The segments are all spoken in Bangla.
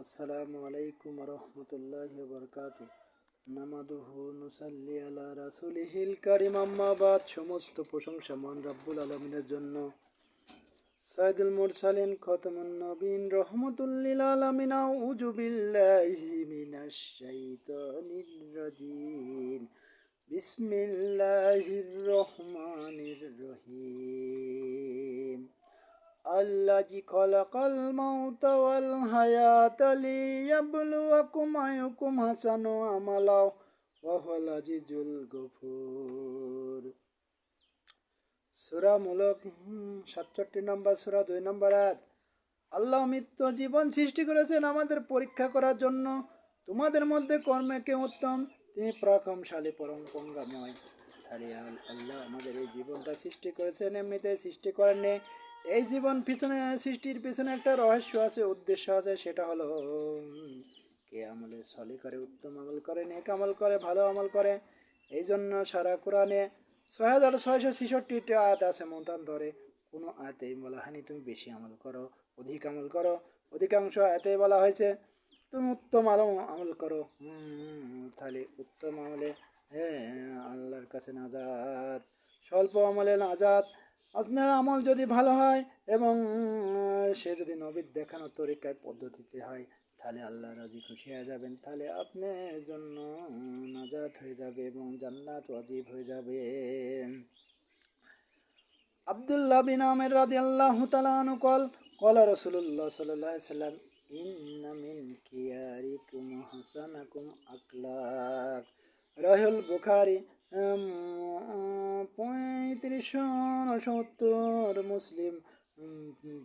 আসসালামু আলাইকুম রহমতুল্লাহি ওয়া বারাকাতুহু। নামাদুহু নুসাল্লি আলা রাসূলিহিল কারীম, আম্মা বাদ। সমস্ত প্রশংসা মহান রব্বুল আলামিনের জন্য। সাইয়্যিদুল মুরসালিন খাতামুন নবীন রহমাতুল লিল আলামিন। আউযু বিল্লাহি মিনাশ শাইতানির রাজিম। বিসমিল্লাহির রহমানির রহিম। আল্লাযী খালাকাল মাউতা ওয়াল হায়াতা লিয়াবলুয়াকুম আইয়ুকুম আহসানু আমালা ওয়া হুয়াল আজিজুল গফুর। সূরা মুলক 67 নম্বর সূরা 2 নম্বর আয়াত। আল্লাহ মৃত্যু জীবন সৃষ্টি করেছেন আমাদের পরীক্ষা করার জন্য। তোমাদের মধ্যে কর্মে কে উত্তম, তিনি পরাক্রমশালী পরাক্রমময়। আল্লাহ আমাদের এই জীবনটা সৃষ্টি করেছেন, এমনিতে সৃষ্টি করেননি। এই জীবন পিছনে, সৃষ্টির পিছনে একটা রহস্য আছে, উদ্দেশ্য আছে। সেটা হলো কে আমলে সলি করে, উত্তম আমল করে, নেক আমল করে, ভালো আমল করে। এই জন্য সারা কোরআনে 6666টি আয়াত আছে মতান্তরে। কোনো আয়াতেই বলা হয়নি তুমি বেশি আমল করো, অধিক আমল করো। অধিকাংশ আয়াতেই বলা হয়েছে তুমি উত্তম আমল করো। তাহলে উত্তম আমলে আল্লাহর কাছে নাজাত, স্বল্প আমলে নাজাত। আপনার আমল যদি ভালো হয় এবং সে যদি নবীর দেখানো তরিকায় পদ্ধতিতে হয়, তাহলে আল্লাহ রাজি খুশি হয়ে যাবেন। তাহলে আপনার জন্য নাজাত হয়ে যাবে এবং জান্নাত ওয়াজিব হয়ে যাবে। আব্দুল্লাহ বিন আমির রাদিয়াল্লাহু তাআলা আনহু ক্বালা রাসূলুল্লাহ সাল্লাল্লাহু আলাইহি ওয়াসাল্লাম, ইন্না মিন কিয়ারিকুম হাসানাকুম আখলাক। রাহুল বুখারী 3570, মুসলিম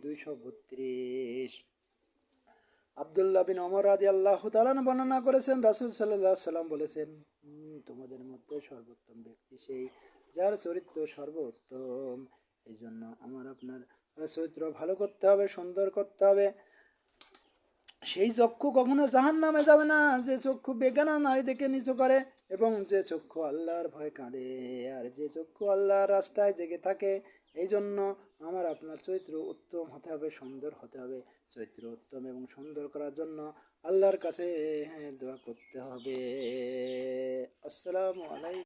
232। আব্দুল্লাহ বিন ওমর রাদিয়াল্লাহু তাআলা বর্ণনা করেছেন, রাসূল সাল্লাল্লাহু আলাইহি সাল্লাম বলেছেন, তোমাদের মধ্যে সর্বোত্তম ব্যক্তি সেই যার চরিত্র সর্বোত্তম। এই জন্য আমার আপনার চরিত্র ভালো করতে হবে, সুন্দর করতে হবে। সেই চক্ষু কখনো জাহান্নামে যাবে না যে চক্ষু বেগানা নারী দেখে নিচু করে, এবং যে চক্ষু আল্লাহর ভয় কাঁদে, আর যে চক্ষু আল্লাহর রাস্তায় জেগে থাকে। এই জন্য আমার আপনার চরিত্র উত্তম হতে হবে, সুন্দর হতে হবে। চরিত্র উত্তম এবং সুন্দর করার জন্য আল্লাহর কাছে দোয়া করতে হবে। আসসালামু আলাইকুম।